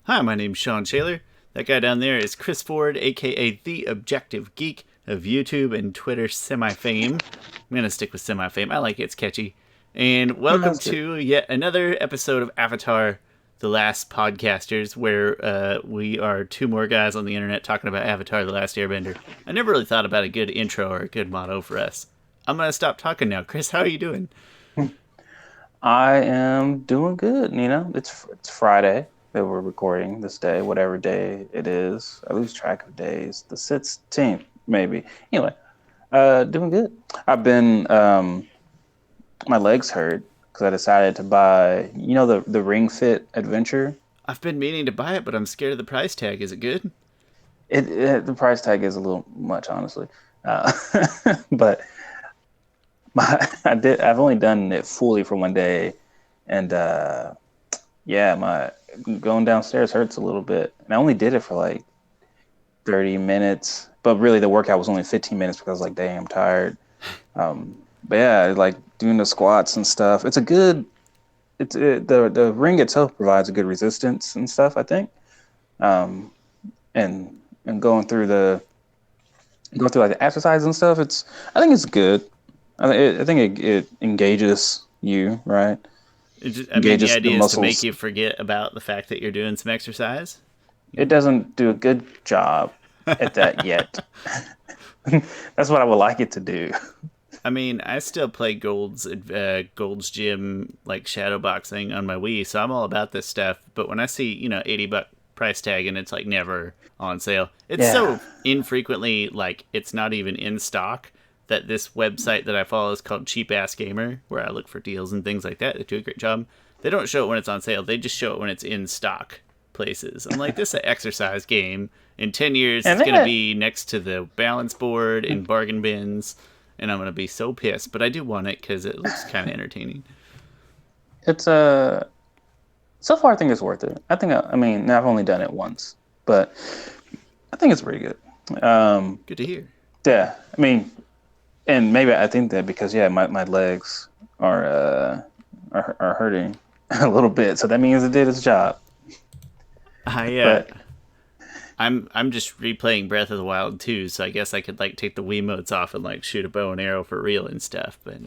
Hi, my name's Sean Shaler. That guy down there is Chris Ford, aka The Objective Geek of YouTube and Twitter semi-fame. I'm gonna stick with semi-fame. I like it, it's catchy. And welcome That's good. to yet another episode of Avatar, The Last Podcasters, where we are two more guys on the internet talking about Avatar, The Last Airbender. I never really thought about a good intro or a good motto for us. I'm gonna stop talking now. Chris, how are you doing? I am doing good. It's Friday that we're recording this day, whatever day it is. I lose track of days. The 16th, maybe. Anyway, doing good. I've been my legs hurt because I decided to buy, the Ring Fit Adventure. I've been meaning to buy it, but I'm scared of the price tag. Is it good? The price tag is a little much, honestly. Uh, but I've only done it fully for one day, and yeah, my going downstairs hurts a little bit. And I only did it for like 30 minutes, but really the workout was only 15 minutes because I was like, dang, I'm tired. But yeah, like doing the squats and stuff. The ring itself provides a good resistance and stuff, I think. Um, and going through like the exercise and stuff. I think it's good. I think it engages you, right? The Engages the idea is to make muscles. you forget about the fact that you're doing some exercise. It doesn't do a good job at that yet. That's what I would like it to do. I mean, I still play Gold's Gym, like shadow boxing on my Wii, so I'm all about this stuff. But when I see, $80 price tag and it's like never on sale, it's Yeah. so infrequently, like it's not even in stock, that this website that I follow is called Cheap Ass Gamer, where I look for deals and things like that. They do a great job. They don't show it when it's on sale, they just show it when it's in stock places. I'm like, this is an exercise game. In 10 years, And it's going to then be next to the balance board in bargain bins, and I'm going to be so pissed. But I do want it because it looks kind of entertaining. it's so far I think it's worth it. I mean, now I've only done it once, but I think it's pretty good. Good to hear. Yeah, I mean, and maybe I think that because yeah, my legs are hurting a little bit, so that means it did its job. I But I'm just replaying Breath of the Wild 2, so I guess I could like take the Wiimotes off and like shoot a bow and arrow for real and stuff. But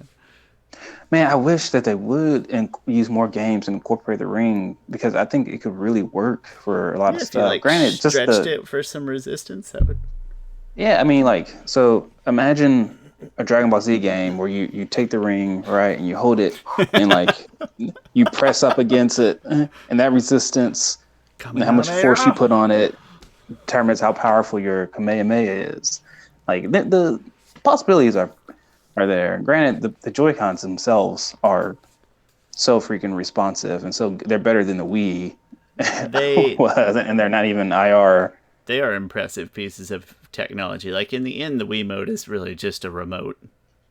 man, I wish that they would use more games and incorporate the ring because I think it could really work for a lot yeah, of if you stuff. like Granted, just stretched the it for some resistance, that would. yeah, I mean, like so imagine a Dragon Ball Z game where you take the ring right and you hold it and like you press up against it and that resistance and how much force you Kamehameha! put on it determines how powerful your Kamehameha is. Like the possibilities are there. Granted, the Joy Cons themselves are so freaking responsive, and so they're better than the Wii They was, and they're not even IR. they are impressive pieces of technology. Like in the end, the Wiimote is really just a remote,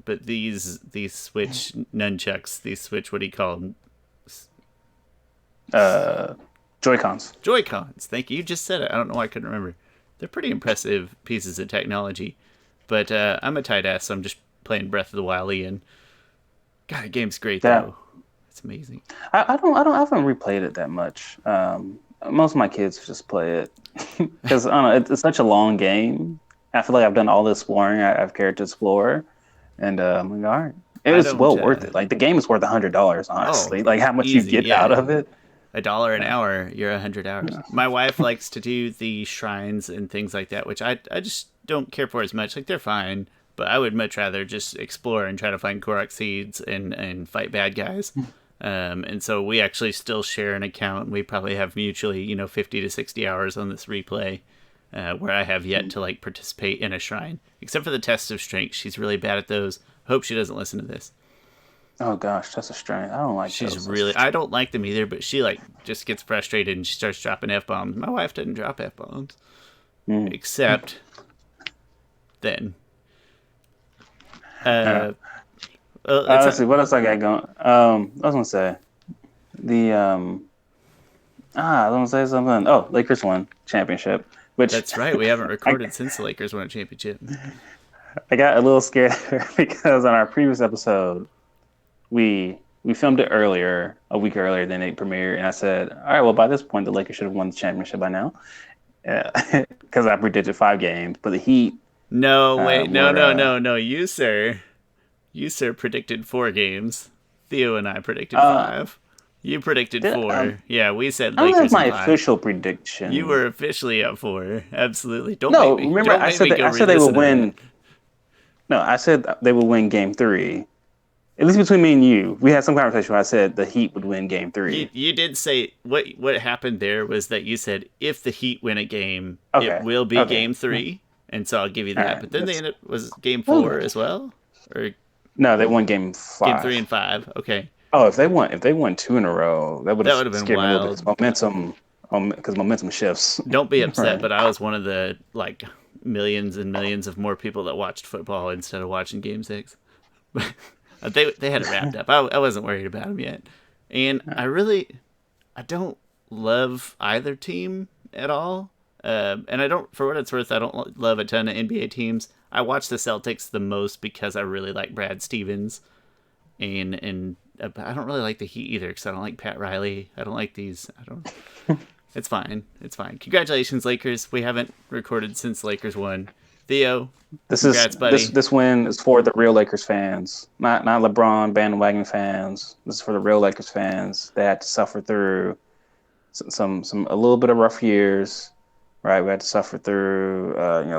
but these Switch nunchucks, these Switch, what do you call them? Uh, Joy Cons. Joy Cons. Thank you. You just said it. I don't know why I couldn't remember. They're pretty impressive pieces of technology. But I'm a tight ass, so I'm just playing Breath of the Wild. And God, the game's great That though. It's amazing. I haven't replayed it that much. Most of my kids just play it because I don't know. It's such a long game. I feel like I've done all the exploring I've cared to explore, and I'm like, all right, it I was don't. well worth it. Like the game is worth $100, Oh, honestly. Like how much you easy. get out Yeah, of it. $1 an hour. You're 100 hours. My wife likes to do the shrines and things like that, which I just don't care for as much. Like they're fine, but I would much rather just explore and try to find Korok seeds and fight bad guys. And so we actually still share an account. We probably have mutually, 50 to 60 hours on this replay, where I have yet to like participate in a shrine, except for the test of strength. She's really bad at those. Hope she doesn't listen to this. Oh gosh, that's a strain. I don't like She's those. really, I don't like them either, but she like just gets frustrated and she starts dropping F bombs. My wife doesn't drop F bombs, Mm. except then. Yeah. Uh, it's Let's see what else I got going. I was gonna say the I was gonna say something. Oh, Lakers won championship, which That's right. We haven't I, recorded since the Lakers won a championship. I got a little scared because on our previous episode we we filmed it a week earlier than it premiered, and I said, all right, well, by this point, the Lakers should have won the championship by now, because I predicted 5 games. But the Heat No, wait, no, were no, no, no. You sir predicted 4 games. Theo and I predicted uh, 5. You predicted did, 4. Yeah, we said I don't have Lakers in my 5. official You prediction. were officially at 4. Absolutely. No, remember Don't make me go I said they would re-listen to that. win. No, I said they would win Game 3. At least between me and you, we had some conversation where I said the Heat would win Game 3. You did say what happened there was that you said if the Heat win a game, it Okay, will be okay, Game 3, and so I'll give you all that. right. But then they That's ended was Game that was 4 good. as well, or No, they won Game Game 3 5. and 5. Okay, Oh, if they won 2 in a row, that would that have would have been scared me a little bit because wild. momentum shifts, Don't be upset, right? but I was one of the like millions and millions of more people that watched football instead of watching Game 6. They had it wrapped up. I wasn't worried about them yet, and I don't love either team at all. And I don't, for what it's worth, I don't love a ton of NBA teams. I watch the Celtics the most because I really like Brad Stevens, and I don't really like the Heat either because I don't like Pat Riley. I don't like these. I don't. It's fine. It's fine. Congratulations, Lakers. We haven't recorded since Lakers won. Theo, congrats, buddy. This win is for the real Lakers fans, not LeBron bandwagon fans. This is for the real Lakers fans. They had to suffer through some a little bit of rough years, right? We had to suffer through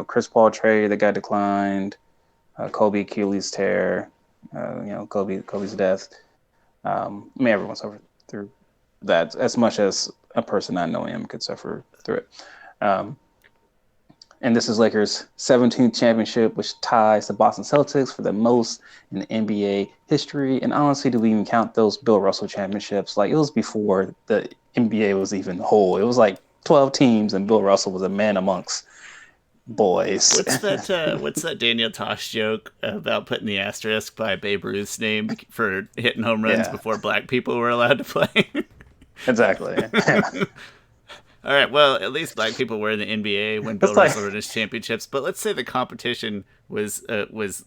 Chris Paul trade that got declined, Kobe Achilles tear, Kobe's death. I mean, everyone suffered through that as much as a person not knowing him could suffer through it. And this is Lakers' 17th championship, which ties the Boston Celtics for the most in NBA history. And honestly, do we even count those Bill Russell championships? Like, it was before the NBA was even whole. It was like 12 teams, and Bill Russell was a man amongst boys. What's that Daniel Tosh joke about putting the asterisk by Babe Ruth's name for hitting home runs Yeah, before black people were allowed to play? exactly. All right, well, at least black people were in the NBA when Bill It's like, Russell won his championships. But let's say the competition was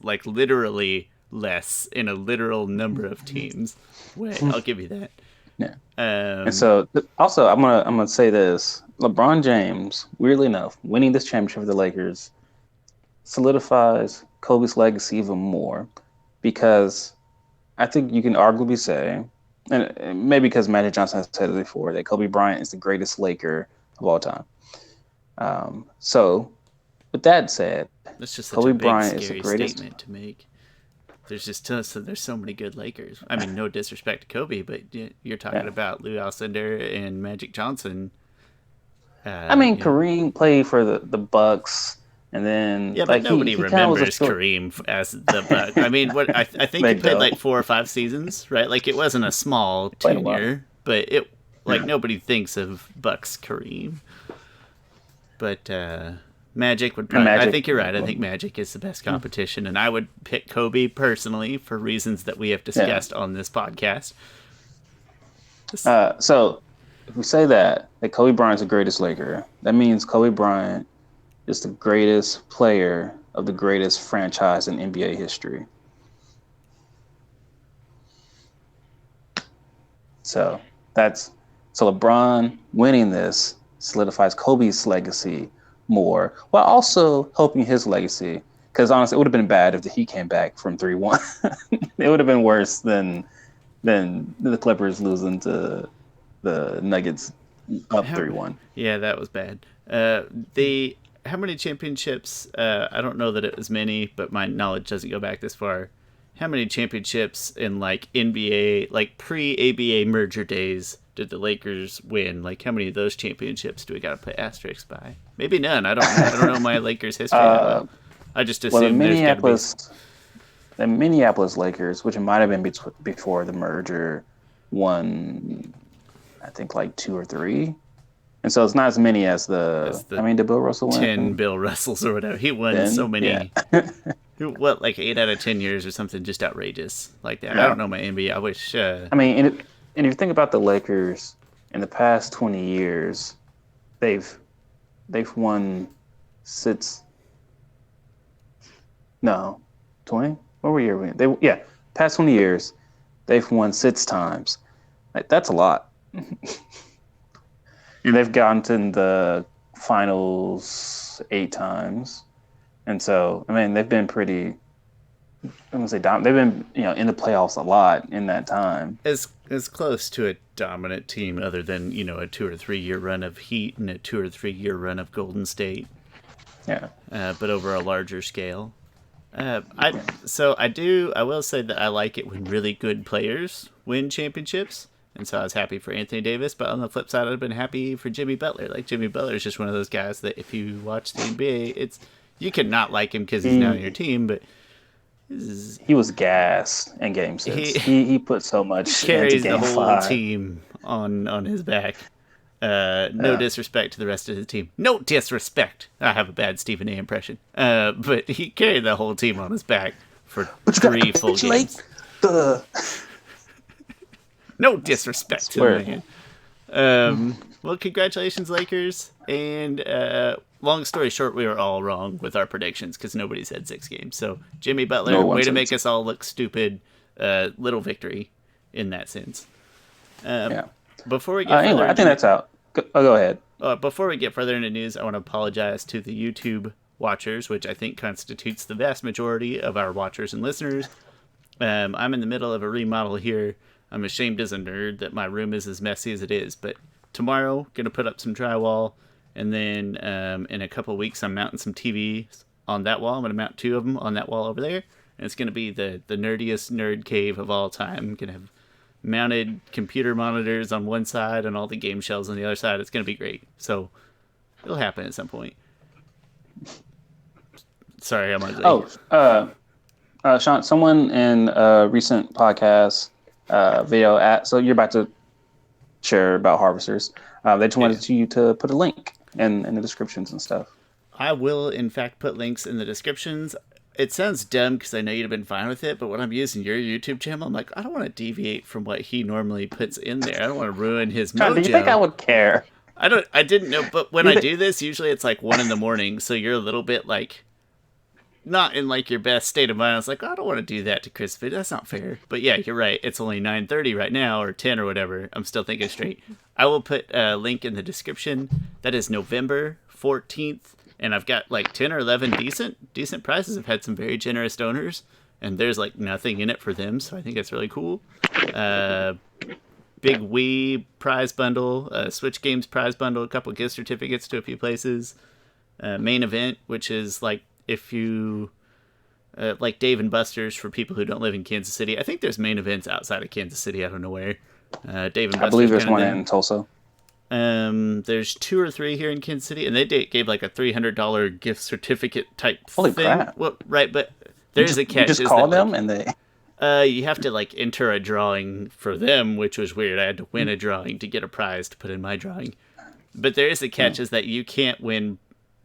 like literally less in a literal number of teams. Wait, I'll give you that. yeah. And Um, so, also, I'm gonna say this: LeBron James, weirdly enough, winning this championship for the Lakers solidifies Kobe's legacy even more, because I think you can arguably say, and maybe because Magic Johnson has said it before, that Kobe Bryant is the greatest Laker of all time. So, with that said, that's just such a Kobe big, Bryant is the scary greatest. statement to make. There's so many good Lakers. I mean, no disrespect to Kobe, but you're talking Yeah. about Lou Alcindor and Magic Johnson. I mean, You know. Kareem played for the Bucks, and then Yeah, but like nobody he kind of was a remembers short. Kareem as the Buck. I mean, what I think They he played don't. like 4 or 5 seasons, right? Like it wasn't a small Played a while. tenure, but it like nobody thinks of Bucks Kareem. But Magic would probably. I Magic. think you're right. I think Magic is the best competition, and I would pick Kobe personally for reasons that we have Yeah. discussed on this podcast. So if we say that Kobe Bryant's the greatest Laker, that means Kobe Bryant is the greatest player of the greatest franchise in NBA history. So LeBron winning this solidifies Kobe's legacy more, while also helping his legacy. Because honestly, it would have been bad if the Heat came back from 3-1. It would have been worse than the Clippers losing to the Nuggets up 3-1. Yeah, that was bad. The how many championships? I don't know that it was many, but my knowledge doesn't go back this far. How many championships in like NBA, like pre-ABA merger days, did the Lakers win? Like, how many of those championships do we got to put asterisks by? Maybe none. I don't know. I don't know my Lakers history that well. I just Well, assume there's got to be. the Minneapolis Lakers, which might have been before the merger, won, I think, like 2 or 3. And so it's not as many as As I mean, did Bill Russell win? 10 Bill Russells or whatever. He won 10? so many. Yeah. What, like 8 out of 10 years or something just outrageous like that. Yeah. I don't know my NBA. I wish. I mean, and if you think about the Lakers in the past 20 years, they've won 6. No, 20. What were you? Past 20 years, they've won 6 times. Like, that's a lot. And they've gotten to the finals 8 times. And so, I mean, they've been pretty, I'm gonna say they've been, in the playoffs a lot in that time. As close to a dominant team, other than a 2 or 3 year run of Heat and a 2 or 3 year run of Golden State. Yeah. But over a larger scale. I will say that I like it when really good players win championships. And so I was happy for Anthony Davis, but on the flip side, I'd been happy for Jimmy Butler. Like, Jimmy Butler is just one of those guys that if you watch the NBA, you can not like him because he's now on your team, but he was gas in Game 6. He put so much into carries Game the whole 5. team on his back. No disrespect to the rest of his team. No disrespect. I have a bad Stephen A. impression. But he carried the whole team on his back for 3 full games. No disrespect to the man. Well, congratulations, Lakers. And long story short, we were all wrong with our predictions because nobody said 6 games. So, Jimmy Butler, way to make us all look stupid. Little victory in that sense. Before we get anyway, I think that's out. Go ahead. Before we get further into news, I want to apologize to the YouTube watchers, which I think constitutes the vast majority of our watchers and listeners. I'm in the middle of a remodel here. I'm ashamed as a nerd that my room is as messy as it is, but tomorrow, going to put up some drywall, and then in a couple weeks, I'm mounting some TVs on that wall. I'm going to mount 2 of them on that wall over there, and it's going to be the nerdiest nerd cave of all time. I'm going to have mounted computer monitors on one side and all the game shelves on the other side. It's going to be great. So it'll happen at some point. Sorry, I'm ugly. Shawn, someone in a recent podcast video so you're about to share about harvesters. They just wanted you to put a link in the descriptions and stuff. I will, in fact, put links in the descriptions. It sounds dumb because I know you'd have been fine with it, but when I'm using your YouTube channel, I'm like, I don't want to deviate from what he normally puts in there. I don't want to ruin his mojo. Do you think I would care? I didn't know, but when I do this, usually it's like 1 a.m, so you're a little bit like not in like your best state of mind. I was like, I don't want to do that to Chris. That's not fair. But yeah, you're right. It's only 9:30 right now, or 10 or whatever. I'm still thinking straight. I will put a link in the description. That is November 14th. And I've got like 10 or 11 decent prizes. I've had some very generous donors, and there's like nothing in it for them, so I think that's really cool. Big Wii prize bundle, Switch Games prize bundle, a couple gift certificates to a few places. Main event, which is like if you like Dave and Buster's for people who don't live in Kansas City. I think there's main events outside of Kansas City. I don't know where. Dave and Buster's. I believe there's one in Tulsa. There's 2 or 3 here in Kansas City, and they gave like a $300 gift certificate type Holy thing. Crap. Well, right, but there's a catch. You just call them and they... You have to like enter a drawing for them, which was weird. I had to win a drawing to get a prize to put in my drawing. But there is a catch is that you can't win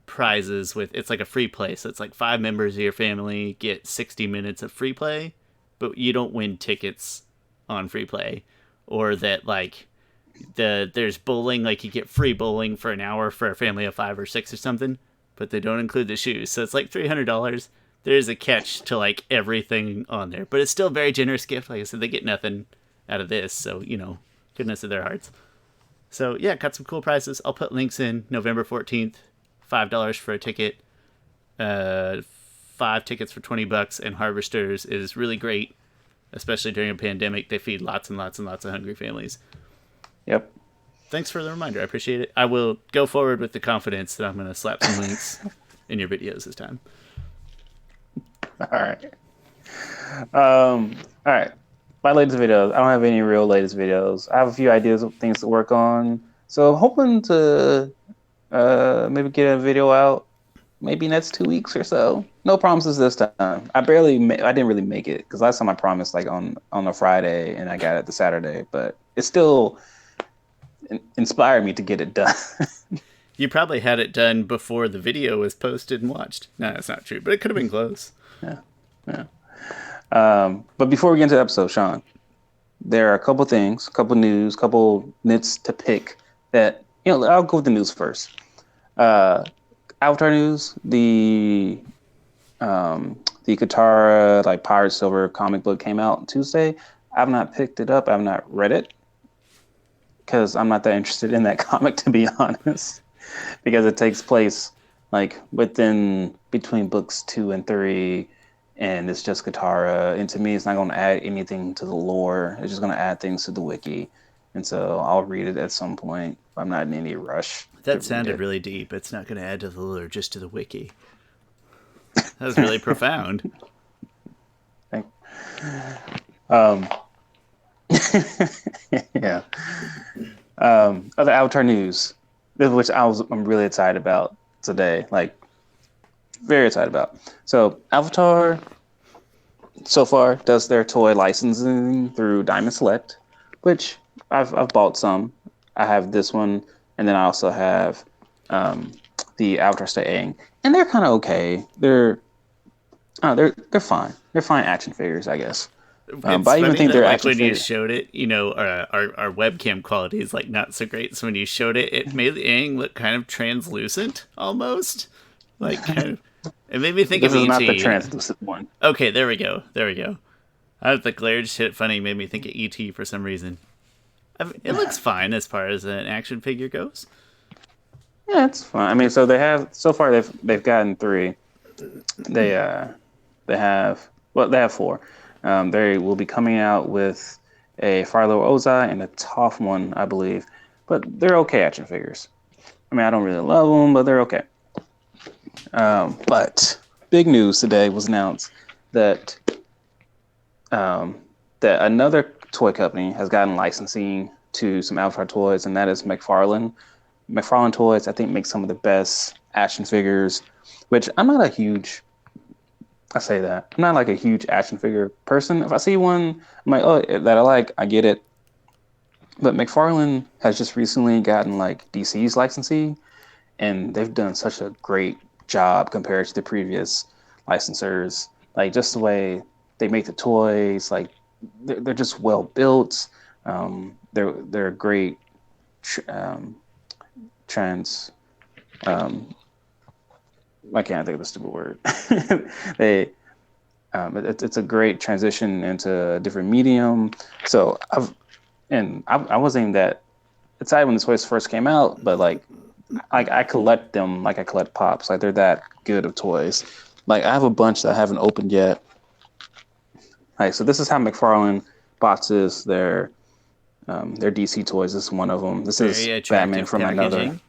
prizes with, it's like a free play. So it's like 5 members of your family get 60 minutes of free play, but you don't win tickets on free play. Or that like... there's bowling, like you get free bowling for an hour for a family of 5 or 6 or something, but they don't include the shoes, so it's like $300. There's a catch to like everything on there, but it's still a very generous gift. Like I said, they get nothing out of this, so goodness of their hearts. So yeah, got some cool prizes. I'll put links in. November 14th, $5 for a ticket, 5 tickets for $20, and Harvesters is really great, especially during a pandemic. They feed lots and lots and lots of hungry families. Yep. Thanks for the reminder. I appreciate it. I will go forward with the confidence that I'm going to slap some links in your videos this time. All right. All right. My latest videos. I don't have any real latest videos. I have a few ideas of things to work on. So hoping to maybe get a video out maybe next 2 weeks or so. No promises this time. I didn't really make it because last time I promised like on a Friday and I got it the Saturday, but it's still inspired me to get it done. You probably had it done before the video was posted and watched. No, that's not true, but it could have been close. Yeah. But before we get into the episode, Shawn, there are a couple things, couple news, couple nits to pick that, I'll go with the news first. Avatar news, the Katara, like Pirate Silver comic book came out Tuesday. I've not picked it up. I've not read it because I'm not that interested in that comic, to be honest. Because it takes place like within between books 2 and 3, and it's just Katara. And to me, it's not going to add anything to the lore. It's just going to add things to the wiki. And so I'll read it at some point. I'm not in any rush to That read sounded it. really deep. It's not going to add to the lore, just to the wiki. That was really profound. Um, yeah. Other Avatar news, which I'm really excited about today. Like, very excited about. So Avatar so far does their toy licensing through Diamond Select, which I've bought some. I have this one, and then I also have um, the Avatar State Aang, and they're kind of okay. They're fine. They're fine action figures, I guess. But It's I even funny think that they're like action when you figures. showed it, our webcam quality is like not so great. So when you showed it, it made Aang look kind of translucent almost. Like kind of, it made me think This of is not the ET. translucent one. Okay, there we go. There we go. The glare just hit funny, made me think of ET for some reason. I mean, it looks fine as far as an action figure goes. Yeah, it's fine. I mean, so they have so far they've gotten 3. They they have they have 4. They will be coming out with a Philo Ozai and a Toph one, I believe. But they're okay action figures. I mean, I don't really love them, but they're okay. But big news today was announced that that another toy company has gotten licensing to some Avatar toys, and that is McFarlane. McFarlane Toys, I think, makes some of the best action figures. Which I'm not a huge. I say that I'm not like a huge action figure person. If I see one, I'm like, oh, that I like, I get it. But McFarlane has just recently gotten like DC's licensing, and they've done such a great job compared to the previous licensors. Like just the way they make the toys, like they're just well built. They're great trans. Um, I can't think of the stupid word. they it's a great transition into a different medium. So I wasn't even that excited when the toys first came out, but like I collect them like I collect pops. Like they're that good of toys. Like I have a bunch that I haven't opened yet. Like so, this is how McFarlane boxes their DC toys. This is one of them. This is Very Batman attractive from another. packaging.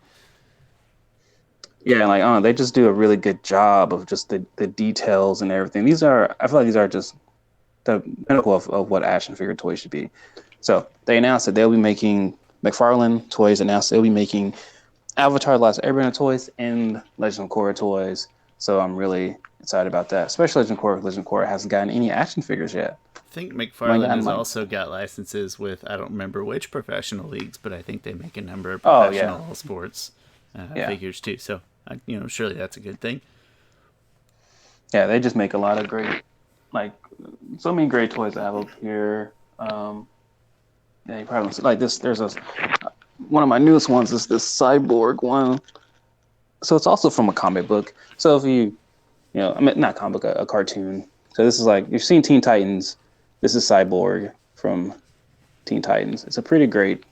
Yeah, like they just do a really good job of just the details and everything. I feel like these are just the pinnacle of what action figure toys should be. So they announced that they'll be making McFarlane toys. Announced they'll be making Avatar: Last Airbender toys and Legend of Korra toys. So I'm really excited about that. Especially Legend of Korra. Legend of Korra hasn't gotten any action figures yet. I think Only McFarlane gotten has like, also got licenses with, I don't remember which professional leagues, but I think they make a number of oh yeah, professional sports yeah, figures too. So, surely that's a good thing. yeah. They just make a lot of great, like, so many great toys I have up here. Yeah, you probably like this. There's a one of my newest ones is this cyborg one. So it's also from a comic book. So if I mean, not comic book, a cartoon. So this is like you've seen Teen Titans. This is Cyborg from Teen Titans. It's a pretty great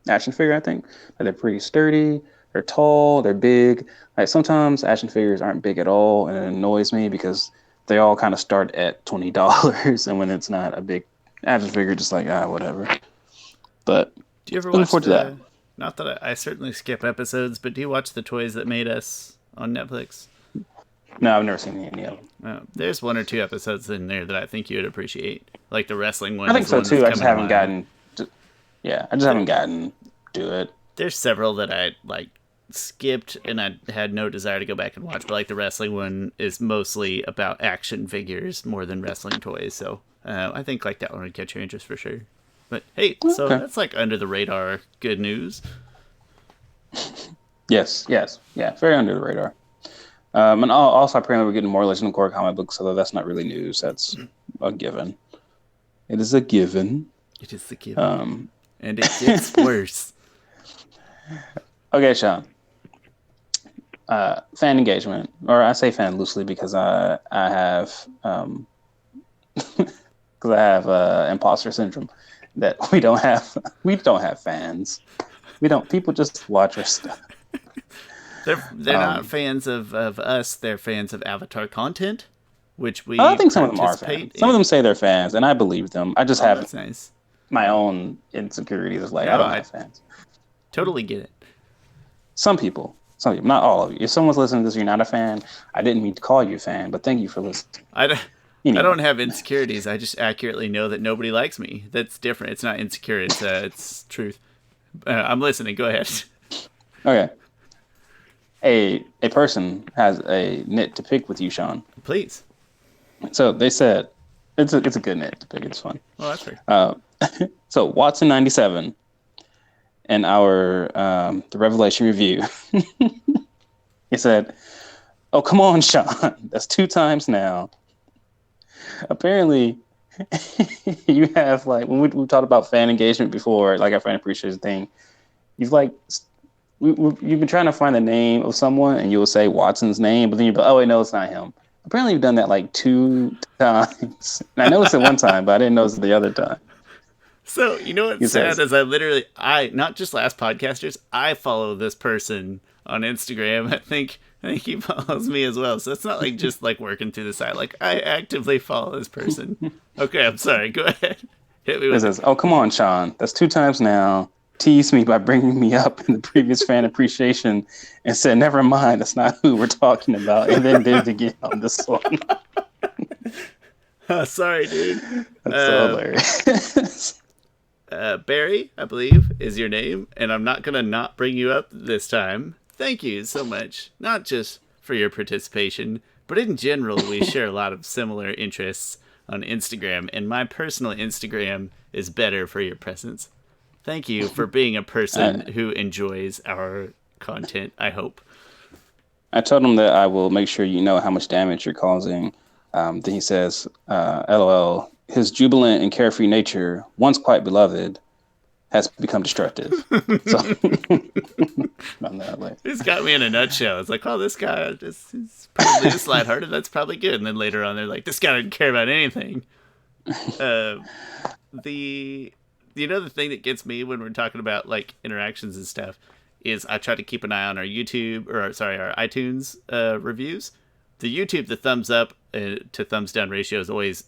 action figure, I think. Like they're pretty sturdy. They're tall. They're big. Like sometimes action figures aren't big at all, and it annoys me because they all kind of start at $20, and when it's not a big action figure, just like whatever. But Do you ever looking watch forward to that. the? Not that I certainly skip episodes, but do you watch the Toys That Made Us on Netflix? No, I've never seen any of them. There's one or two episodes in there that I think you would appreciate. Like the wrestling I one think is the so one that's too. I just coming a haven't while. gotten. Yeah, I just haven't gotten to it. There's several that I like skipped and I had no desire to go back and watch, but like the wrestling one is mostly about action figures more than wrestling toys. So I think like that one would catch your interest for sure. But hey, so Okay. that's like under the radar good news. Yes. Yes. Yeah. Very under the radar. And also apparently we're getting more Legend of Korra comic books, although that's not really news. That's a given. It is a given. It is the given. Um, And it gets worse. okay, Sean. Fan engagement, or I say fan loosely because I have because I have imposter syndrome that we don't have fans. We don't. People just watch our stuff. They're not fans of us. They're fans of Avatar content, which I we think some of them are participate fans. Some of them in. say they're fans, and I believe them. I just Oh, have that's nice. my own insecurities. It's like I No, don't I have fans. totally get it. Some people, not all of you. If someone's listening to this, you're not a fan. I didn't mean to call you a fan, but thank you for listening. I, d- I Anyway, don't have insecurities. I just accurately know that nobody likes me. That's different. It's not insecure. It's truth. I'm listening. Go ahead. okay. A person has a nit to pick with you, Shawn. Please. So they said it's a good nit to pick. It's fun. Well, that's fair. So Watson 97 in our the Revelation review, he said, "Oh come on, Shawn, that's 2 times now." Apparently, you have like when we talked about fan engagement before, like our fan appreciation thing. You've like you've been trying to find the name of someone, and you will say Watson's name, but then you be, oh wait, no, it's not him. Apparently, you've done that like 2 times. And I noticed it one time, but I didn't notice it the other time. So you know He what's sad says, is I not just last podcasters. I follow this person on Instagram. I think he follows me as well. So it's not like just like working through the site. Like I actively follow this person. Okay, I'm sorry. Go ahead. Hit me it with it. says, "Oh come on, Shawn, that's 2 times now." Teased me by bringing me up in the previous fan appreciation, and said, "Never mind, that's not who we're talking about." And then did it again on this one. Oh, sorry, dude. That's so Uh, hilarious. Barry, I believe, is your name, and I'm not gonna not bring you up this time. Thank you so much, not just for your participation, but in general, we share a lot of similar interests on Instagram, and my personal Instagram is better for your presence. Thank you for being a person I, who enjoys our content, I hope. I told him that I will make sure you know how much damage you're causing. Then he says, "LOL, his jubilant and carefree nature, once quite beloved, has become destructive." So, on that list. It's got me in a nutshell. It's like, oh, this guy just is probably this lighthearted. That's probably good. And then later on, they're like, this guy didn't care about anything. Uh, the the thing that gets me when we're talking about like interactions and stuff is I try to keep an eye on our YouTube or sorry our iTunes reviews. The YouTube, the thumbs up to thumbs down ratio is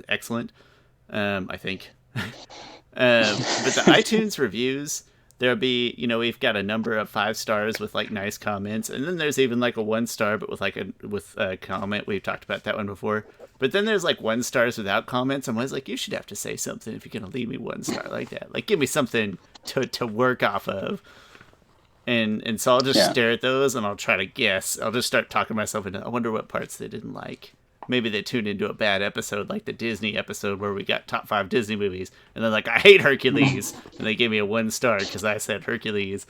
excellent. I think. But the iTunes reviews, there'll be, we've got a number of 5 stars with like nice comments, and then there's even like a 1 star, but with a comment. We've talked about that one before. But then there's like 1 stars without comments. I'm always like, you should have to say something if you're gonna leave me 1 star like that. Like, give me something to work off of. And so I'll just Yeah. stare at those and I'll try to guess. I'll just start talking myself into. I wonder what parts they didn't like. Maybe they tuned into a bad episode, like the Disney episode where we got top 5 Disney movies, and they're like, "I hate Hercules," and they gave me a 1 star because I said Hercules.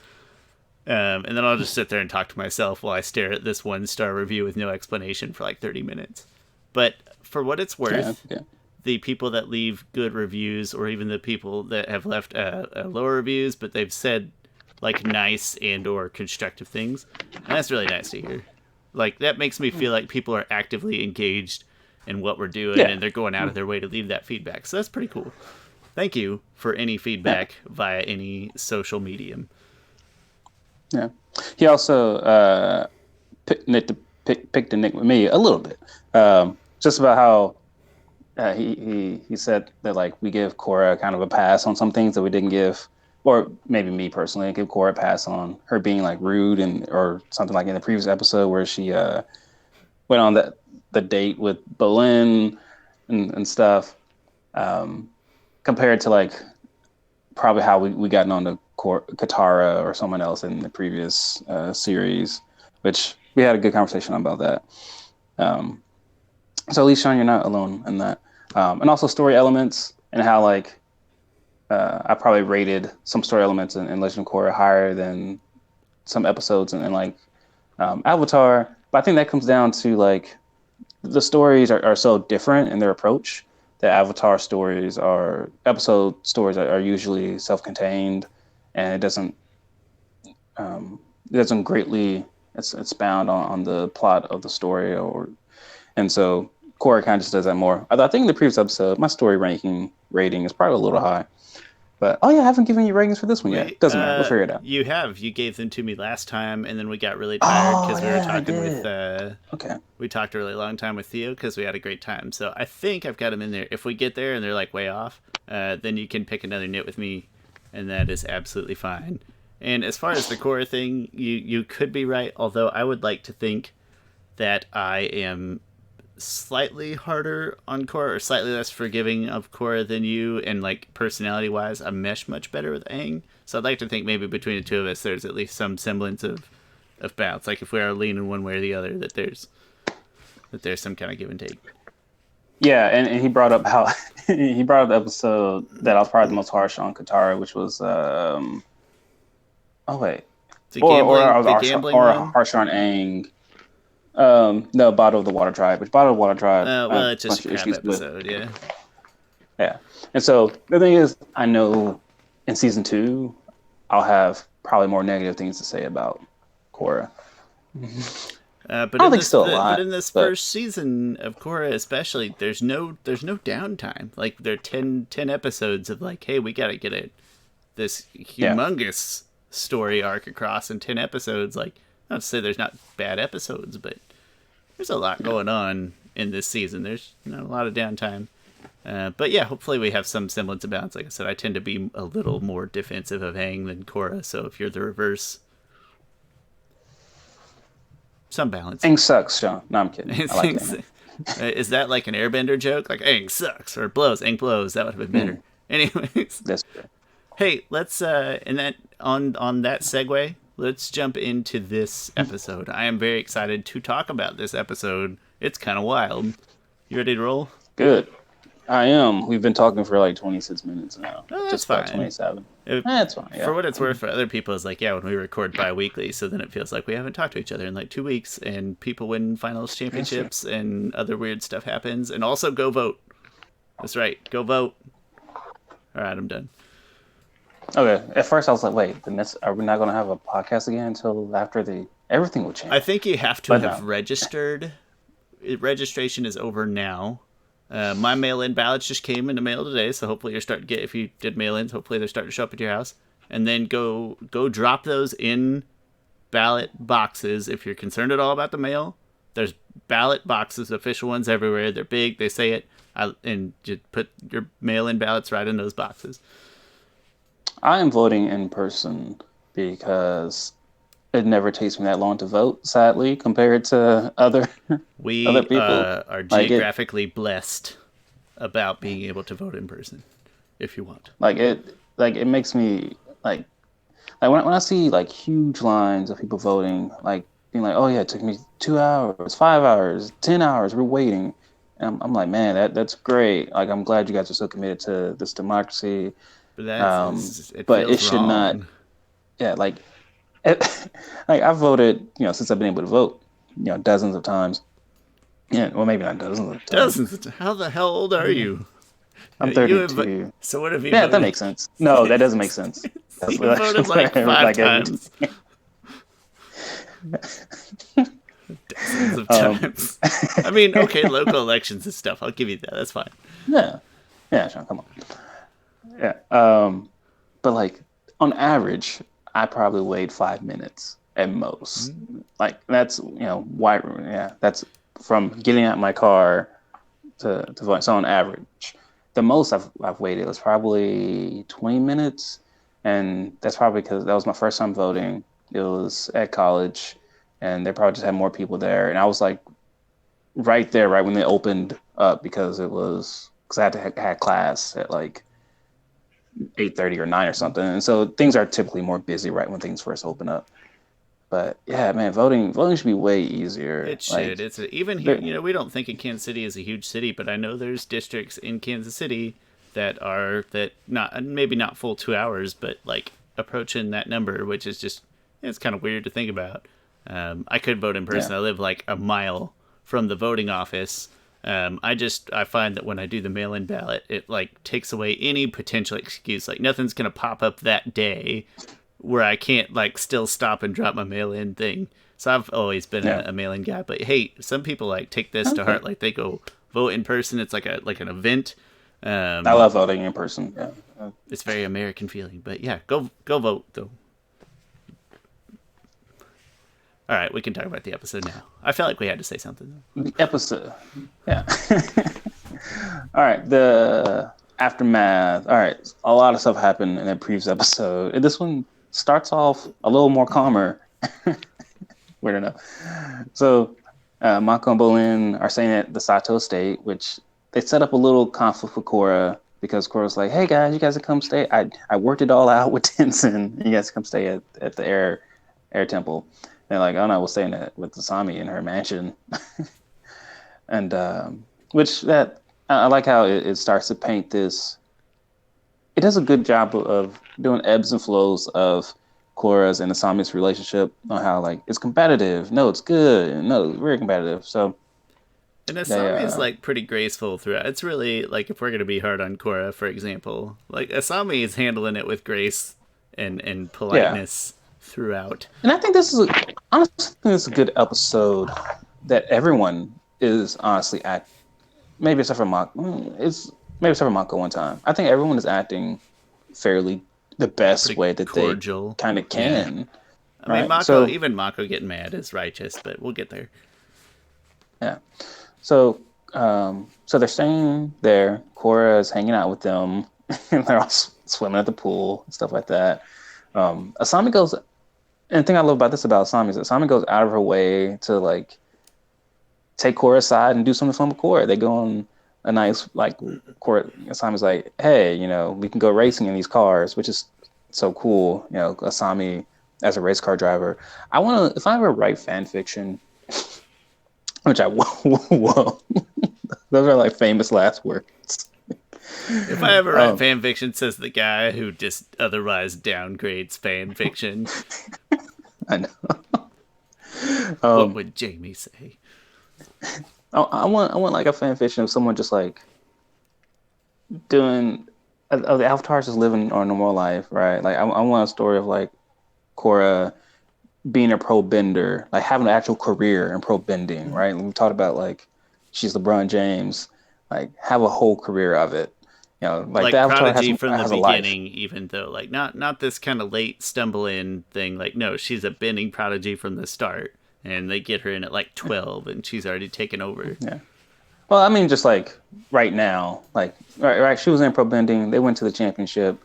And then I'll just sit there and talk to myself while I stare at this 1 star review with no explanation for like 30 minutes. But for what it's Yeah. worth, Yeah. the people that leave good reviews, or even the people that have left lower reviews, but they've said like nice and or constructive things, and that's really nice to hear. Like that makes me feel like people are actively engaged in what we're doing, Yeah. and they're going out of their way to leave that feedback. So that's pretty cool. Thank you for any Yeah. feedback via any social medium. Yeah. He also picked a nick with me a little bit, just about how he said that like we give Korra kind of a pass on some things that we didn't give, or maybe me personally, I give Korra a pass on her being like rude and or something like in the previous episode where she went on the date with Bolin and stuff, compared to like probably how we gotten on to Katara or someone else in the previous series, which we had a good conversation about that. Um, so at least Shawn, you're not alone in that. And also story elements and how like I probably rated some story elements in Legend of Korra higher than some episodes and like Avatar. But I think that comes down to like the stories are so different in their approach that Avatar stories are episode stories are usually self-contained, and it doesn't greatly expound on the plot of the story, or and so Korra kind of just does that more. Although I think in the previous episode, my story rating is probably a little high. But I haven't given you ratings for this one yet. Doesn't matter. We'll figure it out. You gave them to me last time, and then we got really tired Oh because we were yeah, I talking with. did. Okay. We talked a really long time with Theo because we had a great time. So I think I've got them in there. If we get there and they're like way off, then you can pick another knit with me, and that is absolutely fine. And as far as the Korra thing, you could be right. Although I would like to think that I am slightly harder on Korra or slightly less forgiving of Korra than you, and like personality wise I mesh much better with Aang. So I'd like to think maybe between the two of us there's at least some semblance of balance. Like if we are leaning one way or the other, that there's some kind of give and take. Yeah, and he brought up how he brought up the episode that I was probably the most harsh on Katara, which was oh wait. Or harsh on Aang. No, Bottle of the Water Tribe. Which Bottle of the Water Tribe? Well, it's just a crap episode, yeah. Yeah, and so the thing is, I know in season 2, I'll have probably more negative things to say about Korra. But in this first season of Korra, especially, there's no downtime. Like there are 10 episodes of like, hey, we gotta get this humongous story arc across in 10 episodes. Like, not to say there's not bad episodes, but there's a lot going on in this season. There's not a lot of downtime. But yeah, hopefully we have some semblance of balance. Like I said, I tend to be a little more defensive of Aang than Korra, so if you're the reverse, some balance. Aang sucks, Shawn. No, I'm kidding. I like Aang. Is that like an Airbender joke? Like Aang sucks or blows? Aang blows. That would have been better. Anyways, that's good. Hey, let's and that on that segue, let's jump into this episode. I am very excited to talk about this episode. It's kind of wild. You ready to roll? Good. I am. We've been talking for like 26 minutes now. Oh, that's just fine. about 27. That's fine. Yeah. For what it's worth, for other people, it's like, yeah, when we record bi-weekly, so then it feels like we haven't talked to each other in like 2 weeks, and people win finals championships, and other weird stuff happens, and also go vote. That's right, go vote. All right, I'm done. Okay. At first, I was like, wait, then are we not going to have a podcast again until after everything will change? I think you have to have registered. Registration is over now. My mail-in ballots just came in the mail today, so hopefully you're starting to get, if you did mail-ins, hopefully they're starting to show up at your house. And then go drop those in ballot boxes. If you're concerned at all about the mail, there's ballot boxes, official ones everywhere. They're big, they say it, and you put your mail-in ballots right in those boxes. I am voting in person because it never takes me that long to vote, sadly, compared to other people. We are geographically blessed about being able to vote in person, if you want. It makes me like when I see like huge lines of people voting, like being like, oh yeah, it took me 2 hours, 5 hours, 10 hours, we're waiting. And I'm like, man, that's great. Like, I'm glad you guys are so committed to this democracy. But it should not. Yeah, like I've voted, since I've been able to vote, dozens of times. Yeah, well, maybe not dozens of times. Dozens of times. How the hell old are you? I'm 32. So what have you? Yeah, voted? That makes sense. No, that doesn't make sense. You voted like 5 times. Dozens of times. I mean, okay, local elections and stuff. I'll give you that. That's fine. Yeah, Shawn, come on. Yeah, but like on average, I probably wait 5 minutes at most. Mm-hmm. Like that's why. Yeah, that's from getting out my car to vote. So on average, the most I've waited was probably 20 minutes, and that's probably because that was my first time voting. It was at college, and they probably just had more people there, and I was like right there, right when they opened up, because I had to have class at like 8:30 or 9 or something, and so things are typically more busy right when things first open up. But yeah, man, voting should be way easier. It should. Even here, we don't think of Kansas City as a huge city, but I know there's districts in Kansas City that maybe not full 2 hours, but like approaching that number, which is just, it's kind of weird to think about. I could vote in person. Yeah. I live like a mile from the voting office. I find that when I do the mail-in ballot, it like takes away any potential excuse. Like nothing's gonna pop up that day where I can't like still stop and drop my mail-in thing. So I've always been a mail-in guy. But hey, some people like take this to heart. Like they go vote in person. It's like an event. I love voting in person. Yeah. It's very American feeling, but yeah, go vote though. All right, we can talk about the episode now. I felt like we had to say something though. The episode. Yeah. All right. The aftermath. All right. A lot of stuff happened in the previous episode. And this one starts off a little more calmer. Weird enough. So, Mako and Bolin are staying at the Sato estate, which they set up a little conflict with Korra because Korra's like, "Hey guys, you guys can come stay. I worked it all out with Tenzin. You guys come stay at the air temple." And they're like, "Oh no, we'll stay with Asami in her mansion." And which that I like how it starts to paint this. It does a good job of doing ebbs and flows of Korra's and Asami's relationship on how like it's competitive. No, it's good. No, it's very competitive. So and Asami is like pretty graceful throughout. It's really like if we're gonna be hard on Korra, for example, like Asami is handling it with grace and politeness throughout. And I think honestly this is a good episode that everyone is honestly maybe except for Mako. Maybe except for Mako one time. I think everyone is acting fairly the best pretty way that cordial. They kind of can. Yeah. I mean, even Mako getting mad is righteous, but we'll get there. Yeah. So they're staying there. Korra is hanging out with them. And they're all swimming at the pool and stuff like that. Asami goes, and the thing I love about Asami is Asami goes out of her way to like take Korra aside and do something fun with Korra. They go on a nice Korra. Asami's like, "Hey, we can go racing in these cars," which is so cool. Asami as a race car driver. If I ever write fan fiction, which I will, those are like famous last words. If I ever write fan fiction, says the guy who just otherwise downgrades fan fiction. I know. What would Jamie say? I want like a fan fiction of someone just like doing the avatars just living a normal life, right? Like I want a story of like Korra being a pro bender, like having an actual career in pro bending, right? We talked about like she's LeBron James, like have a whole career of it. Like the Avatar Prodigy from the beginning, even though like not this kind of late stumble in thing. Like no, she's a bending prodigy from the start, and they get her in at like 12, and she's already taken over. Yeah. Well, I mean, just like right now, like right, she was in pro bending. They went to the championship.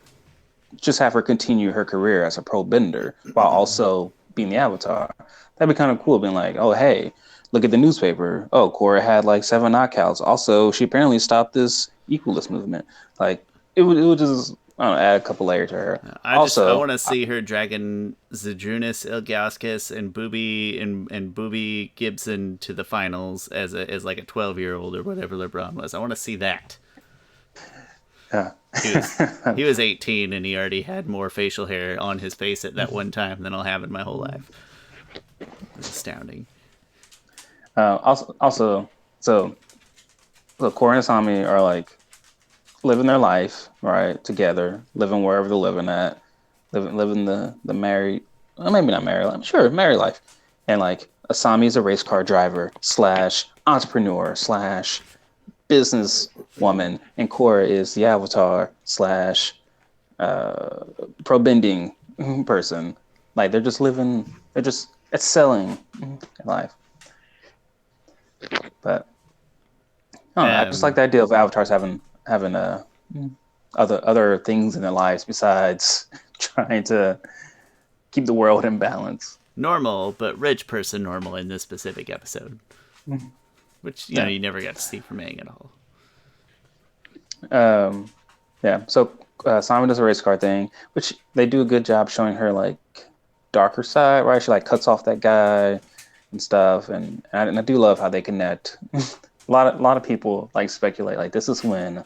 Just have her continue her career as a pro bender while also being the Avatar. That'd be kind of cool. Being like, oh hey, look at the newspaper. Oh, Korra had like 7 knockouts. Also, she apparently stopped this equalist movement. Like it would just add a couple layers to her. I want to see her dragging Zydrunas Ilgauskas and Booby Gibson to the finals as like a 12-year-old or whatever LeBron was. I want to see that. Yeah. He was 18 and he already had more facial hair on his face at that one time than I'll have in my whole life. It's astounding. So Korra and Asami are like living their life, right, together, living wherever they're living at, living the married, well, maybe not married, I'm sure married life. And like Asami is a race car driver / entrepreneur / business woman, and Korra is the Avatar / pro bending person. Like they're just excelling in life. But I just like the idea of avatars having other things in their lives besides trying to keep the world in balance. Normal, but rich person normal in this specific episode, which you never got to see from Aang at all. So Simon does a race car thing, which they do a good job showing her like darker side, right? She like cuts off that guy and stuff, and I do love how they connect. A lot of people like speculate like this is when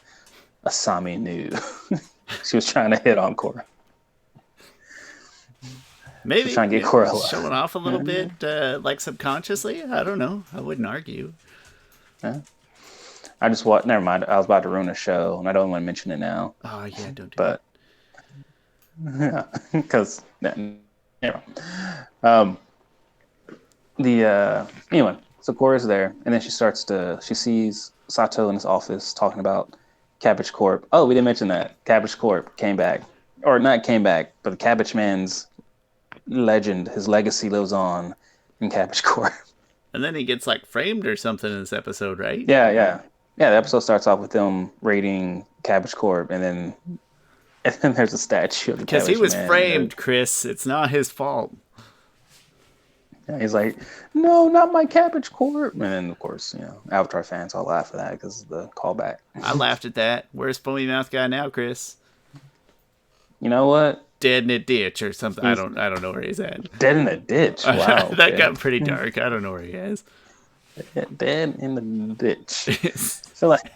Asami knew she was trying to hit on Korra. Maybe trying to get Korra showing off a little bit, like subconsciously. I don't know. I wouldn't argue. Yeah. I just never mind. I was about to ruin a show, and I don't want to mention it now. Oh yeah, don't do that. Yeah, because anyway. Anyway, So Korra's there, and then she sees Sato in his office talking about Cabbage Corp. Oh, we didn't mention that. Cabbage Corp came back. Or not came back, but the Cabbage Man's legend, his legacy lives on in Cabbage Corp. And then he gets like framed or something in this episode, right? Yeah, yeah. Yeah, the episode starts off with them raiding Cabbage Corp, and then there's a statue of the Because he Cabbage was Man. framed, Chris. It's not his fault. And he's like, "No, not my Cabbage Corp." And then, of course, Avatar fans all laugh at that because of the callback. I laughed at that. Where's Foamy Mouth Guy now, Chris? You know what? Dead in a ditch or something. He's I don't know where he's at. dead in a ditch. Wow. That got pretty dark. I don't know where he is. Dead in the ditch. I feel like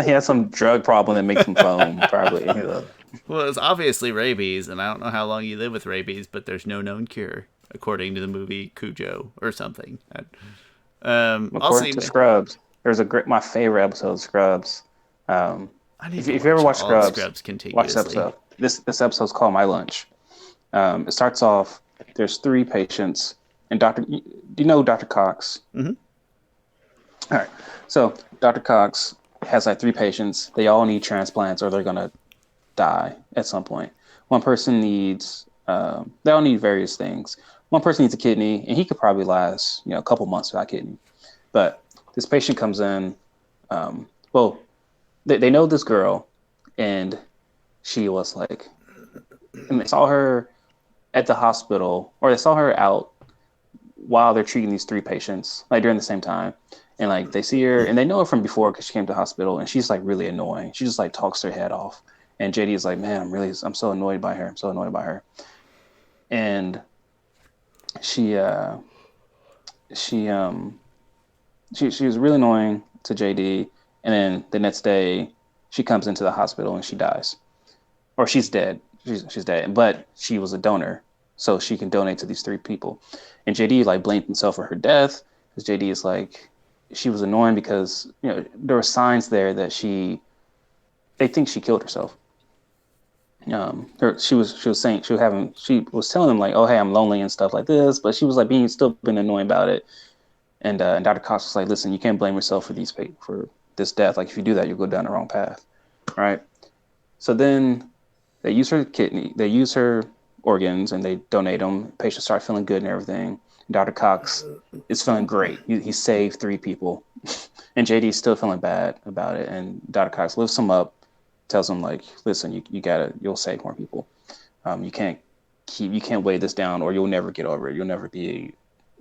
he has some drug problem that makes him foam, probably. Well, it's obviously rabies, and I don't know how long you live with rabies, but there's no known cure, according to the movie Cujo or something. According to Scrubs, there's my favorite episode of Scrubs. If you ever watch Scrubs watch this episode. This episode's called My Lunch. It starts off, there's 3 patients, and do you know Dr. Cox? Mm-hmm. All right. So Dr. Cox has like 3 patients. They all need transplants or they're going to die at some point. One person needs, they all need various things. One person needs a kidney, and he could probably last, a couple months without a kidney. But this patient comes in, they know this girl, and she was like, and they saw her at the hospital, or they saw her out while they're treating these 3 patients, like during the same time. And like they see her, and they know her from before because she came to the hospital, and she's like really annoying. She just like talks her head off. And JD is like, man, I'm so annoyed by her. I'm so annoyed by her. And she was really annoying to JD. And then the next day, she comes into the hospital and she dies, or she's dead. She's dead, but she was a donor, so she can donate to these 3 people. And JD like blamed himself for her death because JD is like, she was annoying because there were signs there that they think she killed herself. She was saying she was telling them like, oh hey, I'm lonely and stuff like this, but she was like still being annoying about it. And Dr. Cox was like, listen, you can't blame yourself for this death. Like if you do that, you'll go down the wrong path. All right. So then they use her kidney, they use her organs, and they donate them. Patients start feeling good and everything. Dr. Cox is feeling great. He saved 3 people, and JD is still feeling bad about it. And Dr. Cox lifts him up, tells him like, listen, you'll save more people. You can't weigh this down, or you'll never get over it. You'll never be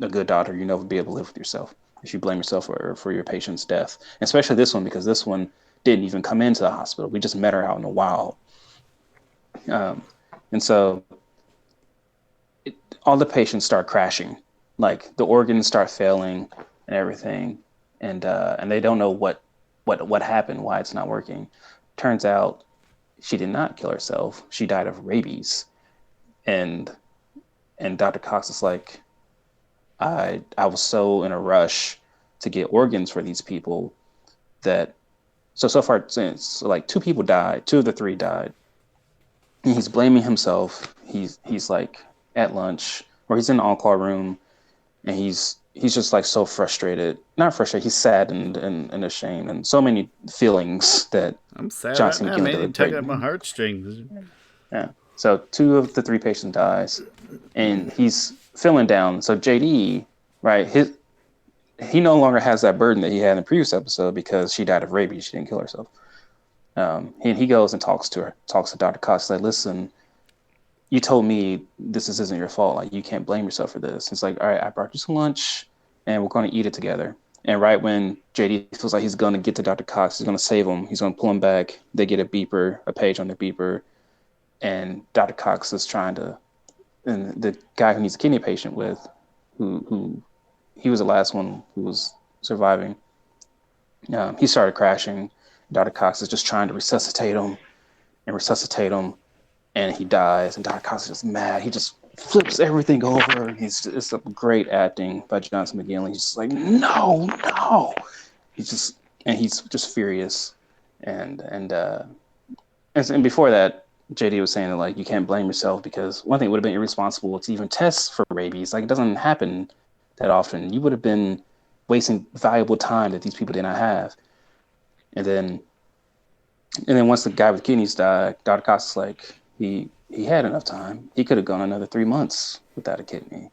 a good doctor. You'll never be able to live with yourself if you blame yourself for your patient's death. And especially this one, because this one didn't even come into the hospital. We just met her out in the wild. And so all the patients start crashing. Like the organs start failing and everything, and they don't know what happened, why it's not working. Turns out she did not kill herself. She died of rabies, and Dr. Cox is like, I was so in a rush to get organs for these people that so far since like 2 people died, 2 of the 3 died, and he's blaming himself. He's like at lunch, or he's in the on-call room. And he's just like so frustrated. Not frustrated. He's saddened and ashamed, and so many feelings that I'm sad Johnson right now, man. did. Tugging at my heartstrings. Yeah. So 2 of the 3 patients dies, and he's feeling down. So JD, right? He no longer has that burden that he had in the previous episode because she died of rabies. She didn't kill herself. He goes and talks to Dr. Cox. Like, listen, you told me this isn't your fault. Like, you can't blame yourself for this. It's like, all right, I brought you some lunch, and we're going to eat it together. And right when JD feels like he's going to get to Dr. Cox, he's going to save him. He's going to pull him back. They get a page on their beeper, and Dr. Cox is trying to, and the guy who he's a kidney patient with, who he was the last one who was surviving. He started crashing. Dr. Cox is just trying to resuscitate him, and he dies. And Dr. Cox is just mad. He just flips everything over. It's some great acting by Johnson McGinley. He's just like, no. He's just furious. And before that, JD was saying that like you can't blame yourself because one thing, it would have been irresponsible to even test for rabies. Like, it doesn't happen that often. You would have been wasting valuable time that these people did not have. And then once the guy with kidneys died, Dr. Cox is like, he had enough time. He could have gone another 3 months without a kidney.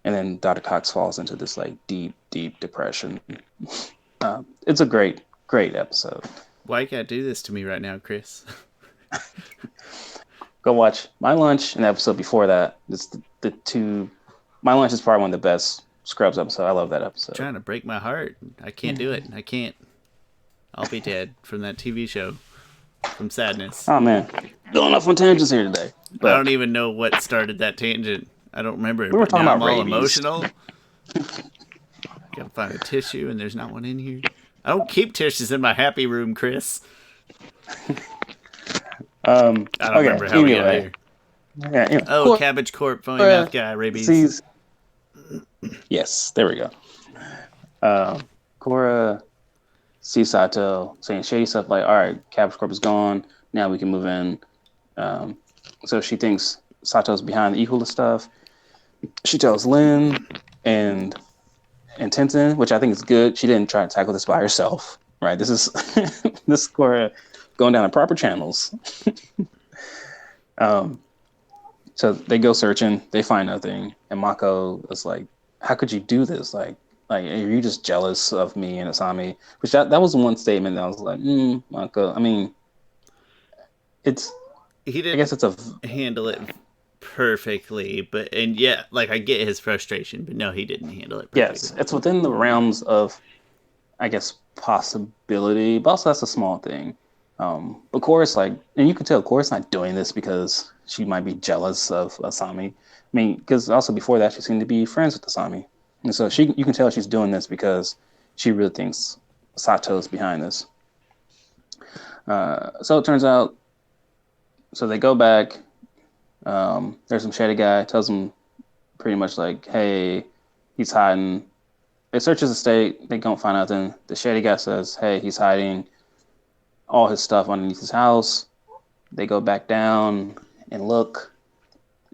And then Dr. Cox falls into this like deep, deep depression. It's a great, great episode. Why you gotta do this to me right now, Chris? Go watch My Lunch and the episode before that. It's the two. My Lunch is probably one of the best Scrubs episodes. I love that episode. Trying to break my heart. I can't do it. I can't. I'll be dead from that TV show. From sadness. Oh man, going off on tangents here today. But I don't even know what started that tangent. I don't remember. We were talking about I'm all rabies. Emotional. Gotta find a tissue, and there's not one in here. I don't keep tissues in my happy room, Chris. I don't remember how we got here. Yeah, anyway. Oh, Cabbage Corp, phony mouth guy, rabies. Yes, there we go. Korra sees Sato saying shady stuff like, all right, Cabbage Corp is gone. Now we can move in. So she thinks Sato's behind the Equal stuff. She tells Lin and Tenzin, which I think is good. She didn't try to tackle this by herself, right? This is this Korra going down the proper channels. So they go searching, they find nothing, and Mako is like, "How could you do this? Like, are you just jealous of me and Asami?" Which that was one statement that I was like, Mako. I mean, he didn't. I guess it's a handle it perfectly, and yeah, like I get his frustration, but no, he didn't handle it perfectly. Yes, it's within the realms of, I guess, possibility, but also that's a small thing. But Korra's like, and you can tell Korra's not doing this because she might be jealous of Asami. I mean, because also before that, she seemed to be friends with Asami. And so you can tell she's doing this because she really thinks Sato's behind this. So it turns out, so they go back. There's some shady guy, tells them pretty much like, hey, he's hiding. They search his estate, they don't find nothing. The shady guy says, hey, he's hiding all his stuff underneath his house. They go back down and look,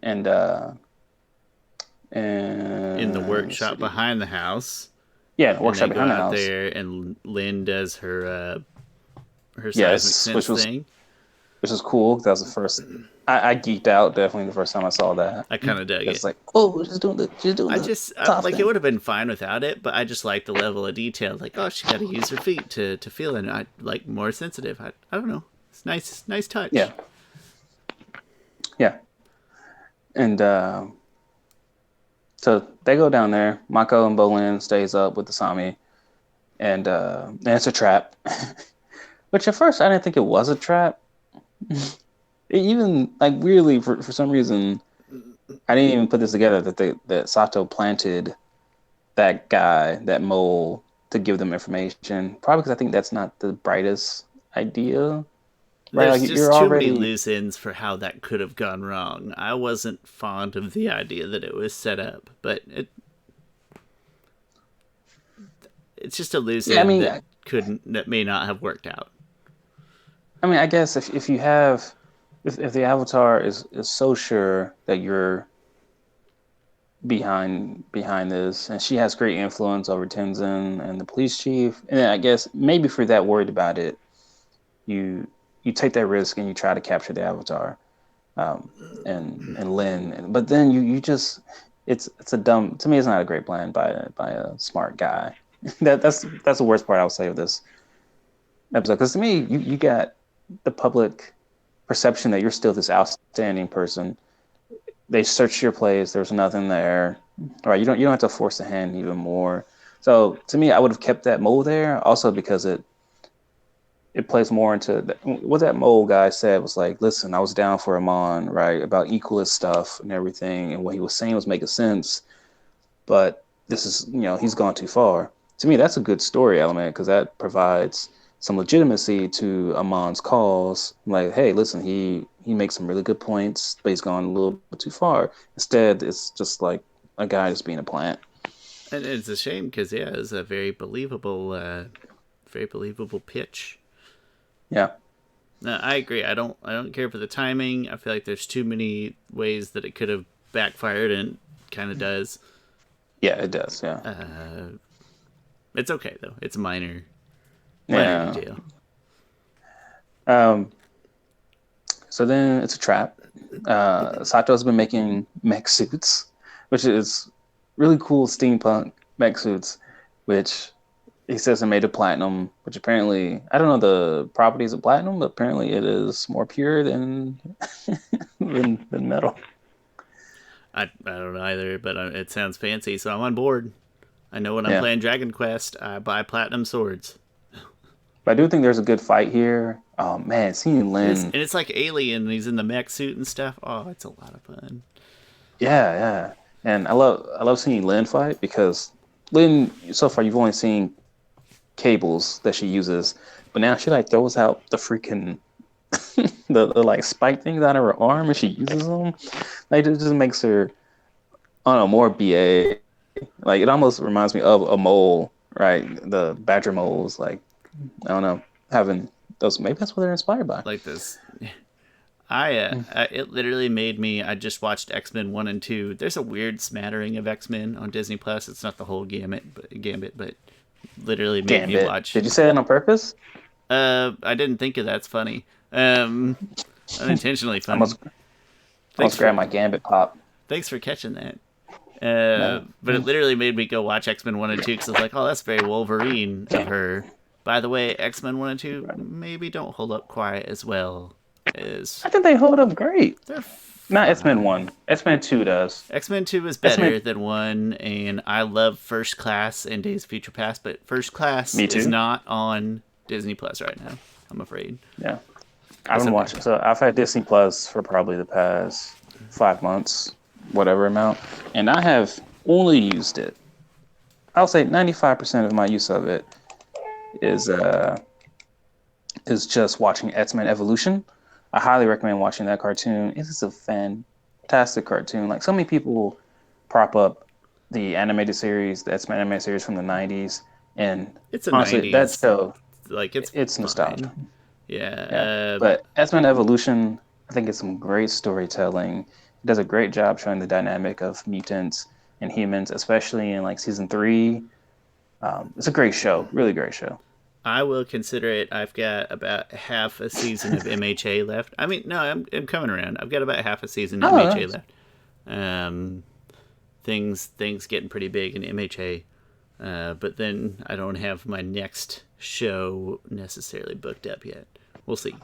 and in the workshop behind the house. Yeah, the workshop behind the house. There, and Lynn does her seismic sense thing, which is cool. That was the first. I geeked out definitely the first time I saw that. I kind of dug it. It's like, oh, she's doing the. It would have been fine without it, but I just like the level of detail. Like, oh, she got to use her feet to feel it. And I like more sensitive. I don't know. It's nice touch. Yeah. And so they go down there. Mako and Bolin stays up with Asami, and it's a trap. Which at first I didn't think it was a trap. Even like weirdly for some reason, I didn't even put this together that Sato planted that guy, that mole, to give them information. Probably because I think that's not the brightest idea. Right? There's just too many loose ends for how that could have gone wrong. I wasn't fond of the idea that it was set up, but it's just a loose end that may not have worked out. I mean, I guess if the Avatar is so sure that you're behind this, and she has great influence over Tenzin and the police chief, and I guess maybe if you're that worried about it, you take that risk and you try to capture the Avatar, and Lin, but then you just it's a dumb, to me it's not a great plan by a smart guy. that's the worst part I would say of this episode, because to me you got the public perception that you're still this outstanding person. They searched your place, there's nothing there. All right, you don't have to force the hand even more. So to me, I would have kept that mole there, also because it plays more into what that mole guy said was like, listen, I was down for Amon, right, about equalist stuff and everything, and what he was saying was making sense, but this is, he's gone too far. To me, that's a good story element, because that provides some legitimacy to Amon's cause. Like, hey, listen, he makes some really good points, but he's gone a little bit too far. Instead, it's just like a guy just being a plant. And it's a shame because it's a very believable pitch. Yeah. No, I agree. I don't care for the timing. I feel like there's too many ways that it could have backfired, and it kind of does. Yeah, it does. Yeah. It's okay though. It's minor Yeah. detail. Um. So then it's a trap. Sato's been making mech suits, which is really cool steampunk mech suits, which he says are made of platinum, which apparently I don't know the properties of platinum, but apparently it is more pure than than metal. I don't know either, but it sounds fancy, so I'm on board. I know when I'm Yeah, playing Dragon Quest, I buy platinum swords. but I do think there's a good fight here. Oh man, seeing Lin, And it's like Alien, and he's in the mech suit and stuff. Oh, it's a lot of fun. yeah, and I love seeing Lin fight because Lin so far you've only seen cables that she uses, but now she like throws out the freaking the like spike things out of her arm and she uses them. Like it just makes her I don't know more BA. Like it almost reminds me of a mole, right? The badger moles, like I don't know, having those. Maybe that's what they're inspired by. Like this. It literally made me. I just watched X-Men 1 and 2. There's a weird smattering of X-Men on Disney Plus. It's not the whole gambit, but literally made me Gambit. watch. Did you say it on purpose? I didn't think of that's funny. Unintentionally I funny. must grab my Gambit pop. Thanks for catching that. No. But it literally made me go watch X-Men 1 and 2 because I was like, oh, that's very Wolverine of her. By the way, X-Men 1 and 2 maybe don't hold up quite as well as... I think they hold up great. They're Not X-Men 1. X-Men 2 does. X-Men 2 is better than 1, and I love First Class and Days of Future Past, but First Class is not on Disney Plus right now, I'm afraid. Yeah. I haven't watched it. So I've had Disney Plus for probably the past 5 months, whatever amount, and I have only used it. I'll say 95% of my use of it is just watching X-Men Evolution. I highly recommend watching that cartoon. It is a fantastic cartoon. Like so many people prop up the animated series, the X-Men animated series from the 90s, and it's a honestly, 90s. that show, like it's nostalgia. Yeah. But X-Men Evolution, I think it's some great storytelling. It does a great job showing the dynamic of mutants and humans, especially in like season 3. It's a great show, really great show. I will consider it. I've got about half a season of MHA left. I mean, no, I'm coming around. I've got about half a season of MHA left. Things getting pretty big in MHA, but then I don't have my next show necessarily booked up yet. We'll see.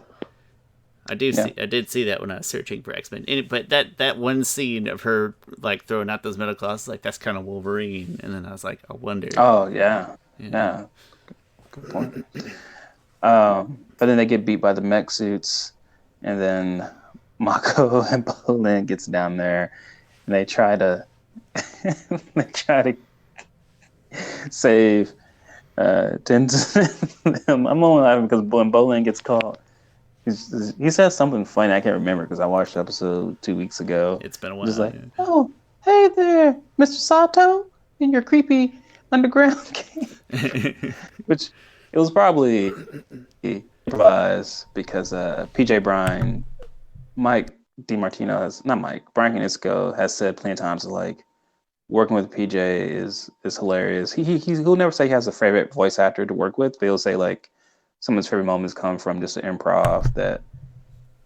I did see that when I was searching for X-Men. But that one scene of her like throwing out those metal claws, like that's kind of Wolverine. And then I was like, I wonder. Oh yeah. Good point. But then they get beat by the mech suits, and then Mako and Bolin gets down there, and they try to save Tenzin. I'm only laughing because when Bolin gets caught, he says something funny. I can't remember because I watched the episode 2 weeks ago. It's been a while. Just like, oh, hey there, Mr. Sato, in your creepy underground cave. Which it was probably improvised because PJ Bryan, Mike DiMartino Bryan Canisco has said plenty of times like working with PJ is hilarious. He'll never say he has a favorite voice actor to work with, but he'll say like some of his favorite moments come from just an improv that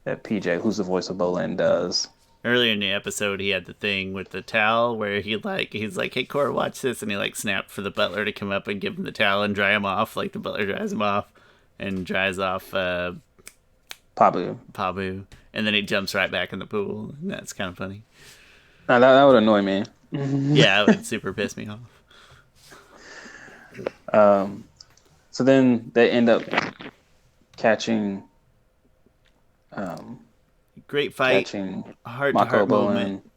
PJ, who's the voice of Bolin, does. Earlier in the episode, he had the thing with the towel where he's like, "Hey, Korra, watch this," and he like snapped for the butler to come up and give him the towel and dry him off. Like the butler dries him off and dries off Pabu, and then he jumps right back in the pool. And that's kind of funny. Now that would annoy me. Yeah, it would super piss me off. So then they end up catching. Great fight. Heart-to-heart moment.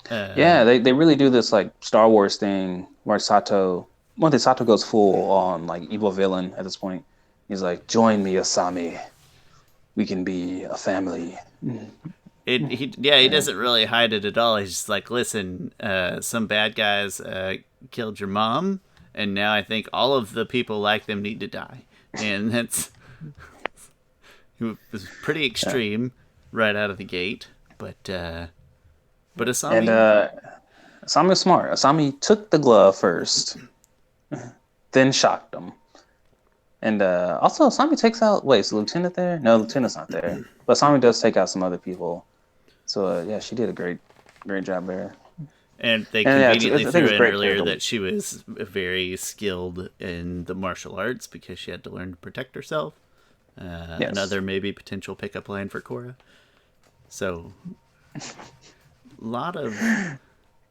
Yeah, they really do this like Star Wars thing where Sato goes full on like evil villain at this point. He's like, "Join me, Asami. We can be a family." He doesn't really hide it at all. He's just like, "Listen, some bad guys killed your mom, and now I think all of the people like them need to die." And that's it was pretty extreme right out of the gate, but Asami... And Asami was smart. Asami took the glove first. then shocked them. And also, Asami takes out. Wait, is the lieutenant there? No, the lieutenant's not there. But Asami does take out some other people. So yeah, she did a great job there. And they And yeah, conveniently I think threw it's in great earlier character. that she was very skilled in the martial arts because she had to learn to protect herself. Yes. Another maybe potential pickup line for Korra. So, a lot of.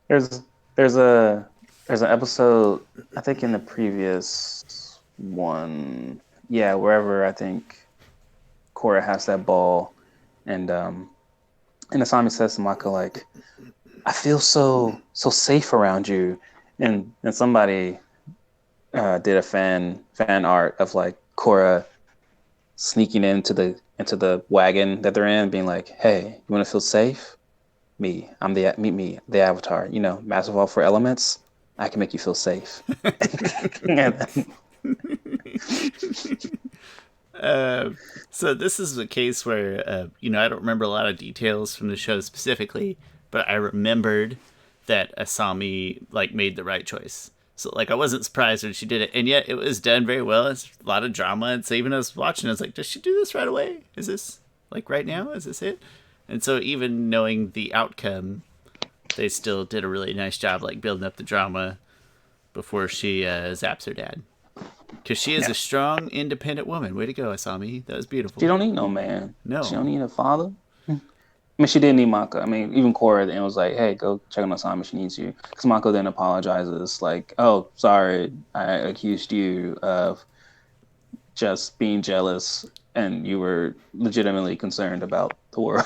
There's there's a there's an episode I think in the previous one. Yeah, wherever I think Korra has that ball, and Asami says to Mako like, "I feel so safe around you," and somebody did a fan art of like Korra sneaking into the wagon that they're in, being like, "Hey, you want to feel safe? Meet me, the Avatar. You know, massive all for elements. I can make you feel safe." So this is a case where I don't remember a lot of details from the show specifically, but I remembered that Asami like made the right choice. So like I wasn't surprised when she did it, and yet it was done very well. It's a lot of drama, and so even as I was watching, I was like, "Does she do this right away? Is this like right now? Is this it?" And so even knowing the outcome, they still did a really nice job like building up the drama before she zaps her dad. Because she is Yeah, a strong, independent woman. Way to go, Asami. That was she beautiful. don't need no man. She don't No. need a father. I mean, she didn't need Mako. I mean, even Korra then was like, "Hey, go check on Asami. She needs you." Because Mako then apologizes, like, "Oh, sorry, I accused you of just being jealous, and you were legitimately concerned about the world."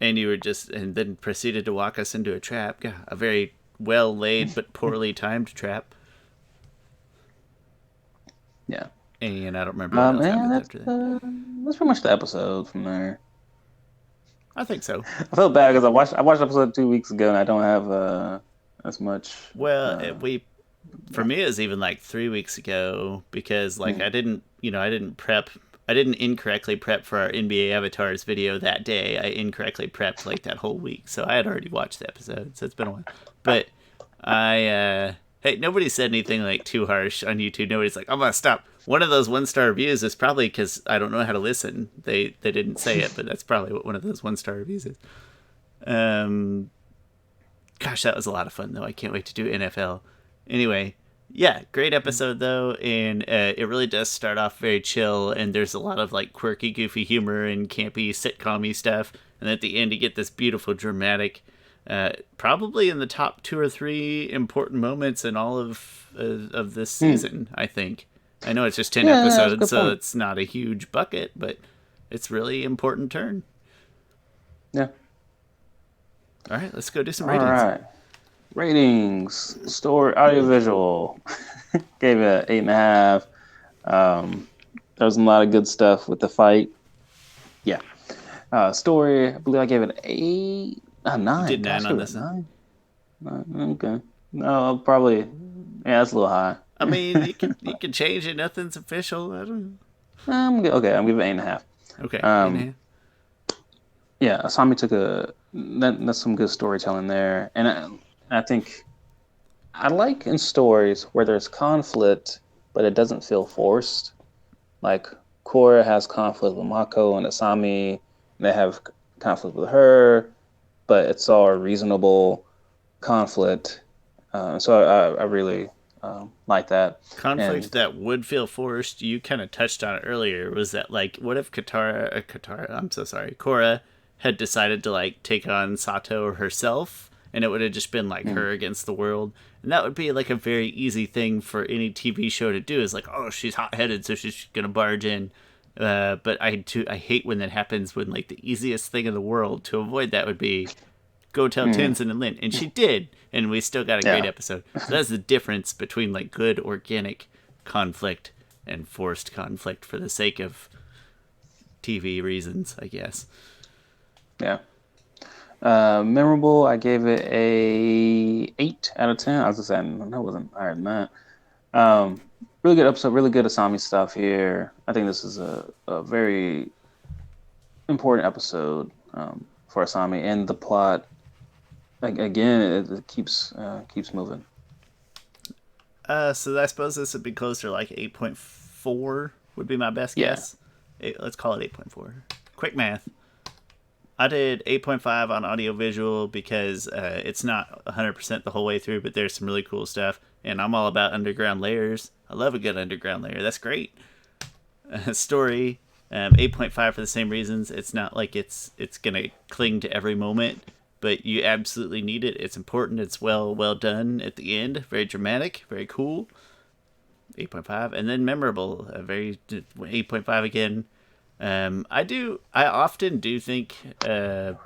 And you were just, and then proceeded to walk us into a trap. Yeah, a very well laid but poorly timed trap. Yeah. And I don't remember what else Yeah, happened after that. that's pretty much the episode from there. I think so. I felt bad because I watched episode 2 weeks ago and I don't have as much. Well, Uh, for me, it was even like 3 weeks ago because like hmm. I didn't prep. I didn't incorrectly prep for our NBA avatars video that day. I incorrectly prepped like that whole week, so I had already watched the episode. So it's been a while. But hey, nobody said anything like too harsh on YouTube. Nobody's like, I'm gonna stop. One of those 1-star reviews is probably because I don't know how to listen. They didn't say it, but that's probably what one of those 1-star reviews is. Um, Gosh, that was a lot of fun though. I can't wait to do NFL. Anyway, yeah, great episode though, and it really does start off very chill, and there's a lot of like quirky, goofy humor and campy, sitcom-y stuff, and at the end you get this beautiful, dramatic, probably in the top 2 or 3 important moments in all of this Hmm. season. I think. I know it's just 10 Yeah, that's a episodes, good so point. it's not a huge bucket, but it's really important turn. Yeah. All right, let's go do some All ratings. right. Ratings, story, audiovisual. Gave it an 8.5. There was a lot of good stuff with the fight. Yeah. Story, I believe I gave it an 8, a You 9. did Did I 9 give on it a this one. 9? Okay. No, I'll probably. Yeah, that's a little high. I mean, you can change it. Nothing's official. I don't. Okay. I'm giving it 8.5. Okay, eight and a Um, half. yeah, Asami took that's some good storytelling there, and I think I like in stories where there's conflict, but it doesn't feel forced. Like Korra has conflict with Mako and Asami, and they have conflict with her, but it's all a reasonable conflict. So I really like that. Conflict And that would feel forced. You kind of touched on it earlier. Was that like, what if I'm so sorry, Korra had decided to like take on Sato herself, and it would have just been like mm, her against the world, and that would be like a very easy thing for any TV show to do. Is like, oh, she's hot headed, so she's gonna barge in. But I hate when that happens. When like the easiest thing in the world to avoid that would be go tell mm, Tenzin and Lin. And she did, and we still got a great yeah, episode. So that's the difference between like good organic conflict and forced conflict for the sake of TV reasons, I guess. yeah. Memorable, I gave it a 8 out of 10. I was just saying that wasn't higher than that. Um, really good episode, really good Asami stuff here. I think this is a very important episode for Asami, and the plot again it keeps moving. So I suppose this would be closer to like 8.4 would be my best Yeah. guess. Let's call it 8.4. Quick math. I did 8.5 on audiovisual because it's not 100% the whole way through, but there's some really cool stuff. And I'm all about underground layers. I love a good underground layer. That's great. Story, 8.5 for the same reasons. It's not like it's going to cling to every moment, but you absolutely need it. It's important. It's well done at the end. Very dramatic. Very cool. 8.5. And then memorable. Very 8.5 again. I often do think that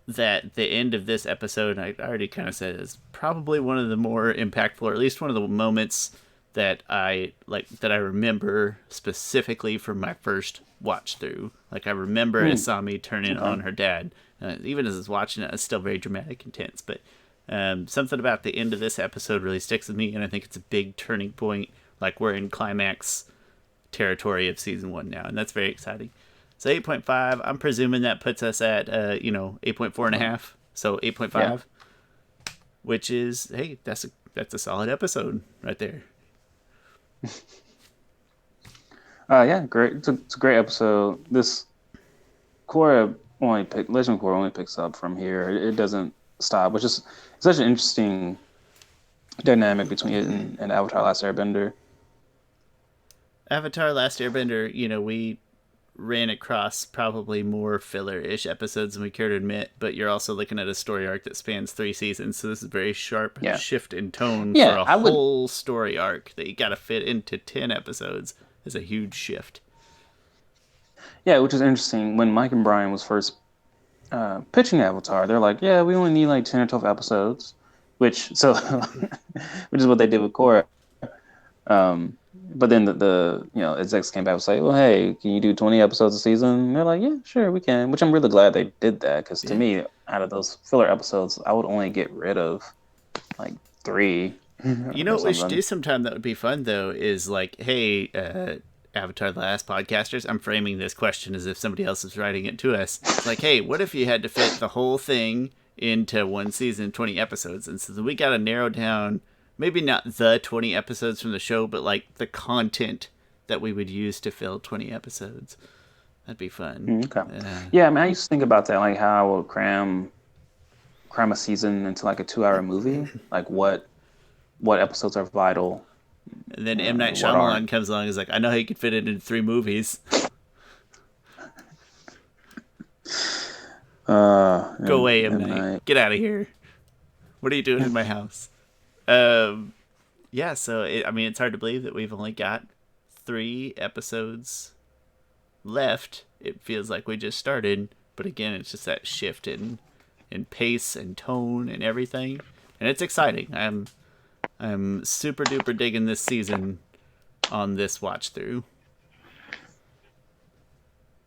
the end of this episode, I already kind of said, is probably one of the more impactful, or at least one of the moments that I remember specifically from my first watch through. Like I remember Asami turning on her dad. Even as I was watching it, it's still very dramatic, intense. But something about the end of this episode really sticks with me, and I think it's a big turning point. Like we're in climax territory of season 1 now, and that's very exciting. So 8.5, I'm presuming that puts us at 8.4 and a half, so 8.5, which is, hey, that's a solid episode right there. Yeah, great. It's a great episode. This Legend of Korra only picks up from here. It doesn't stop, which is such an interesting dynamic between it and Avatar: Last Airbender. Avatar: Last Airbender, we ran across probably more filler-ish episodes than we care to admit, but you're also looking at a story arc that spans 3 seasons, so this is a very sharp shift in tone for a whole story arc that you got to fit into 10 episodes. Is a huge shift. Yeah, which is interesting. When Mike and Bryan was first pitching Avatar, they're like, "Yeah, we only need like 10 or 12 episodes," which is what they did with Korra. But then the execs came back and was like, "Well, hey, can you do 20 episodes a season?" And they're like, "Yeah, sure, we can." Which I'm really glad they did that, because to me, out of those filler episodes, I would only get rid of like 3. You know what we should do sometime that would be fun, though, is like, hey, Avatar The Last Podcasters, I'm framing this question as if somebody else is writing it to us. It's like, hey, what if you had to fit the whole thing into 1 season, 20 episodes? And so we got to narrow down, maybe not the 20 episodes from the show, but like the content that we would use to fill 20 episodes. That'd be fun. Okay. Yeah, I mean, I used to think about that, like how I would cram a season into like a 2-hour movie. Like what episodes are vital. And then M. Night Shyamalan comes along and is like, I know how you could fit it into 3 movies. Go away, M. Night. Get out of here. What are you doing in my house? Yeah, so, it's hard to believe that we've only got 3 episodes left. It feels like we just started. But again, it's just that shift in pace and tone and everything. And it's exciting. I'm super duper digging this season on this watch through.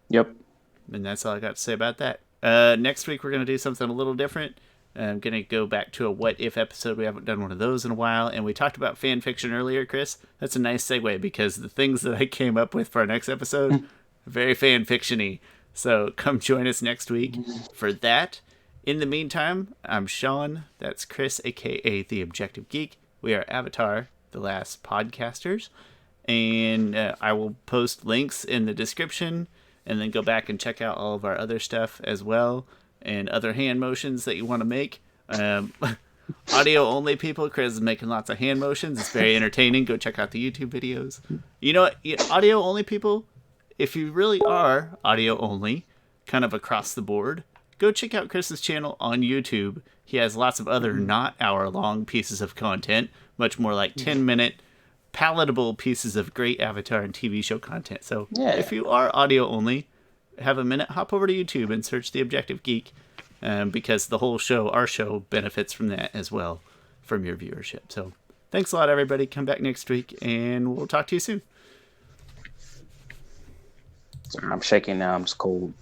Yep. And that's all I got to say about that. Next week we're going to do something a little different. I'm going to go back to a what if episode. We haven't done one of those in a while. And we talked about fan fiction earlier, Chris. That's a nice segue, because the things that I came up with for our next episode are very fan fiction-y. So come join us next week for that. In the meantime, I'm Shawn. That's Chris, a.k.a. The Objective Geek. We are Avatar, The Last Podcasters. And I will post links in the description, and then go back and check out all of our other stuff as well, and other hand motions that you want to make. Audio only people, Chris is making lots of hand motions. It's very entertaining. Go check out the YouTube videos. You know what? Audio only people, if you really are audio only, kind of across the board, go check out Chris's channel on YouTube. He has lots of other not hour-long pieces of content, much more like 10-minute, palatable pieces of great Avatar and TV show content. So if you are audio only, have a minute, hop over to YouTube and search The Objective Geek, because the whole show, our show, benefits from that as well, from your viewership. So thanks a lot, everybody. Come back next week, and we'll talk to you soon. I'm shaking now. I'm just cold.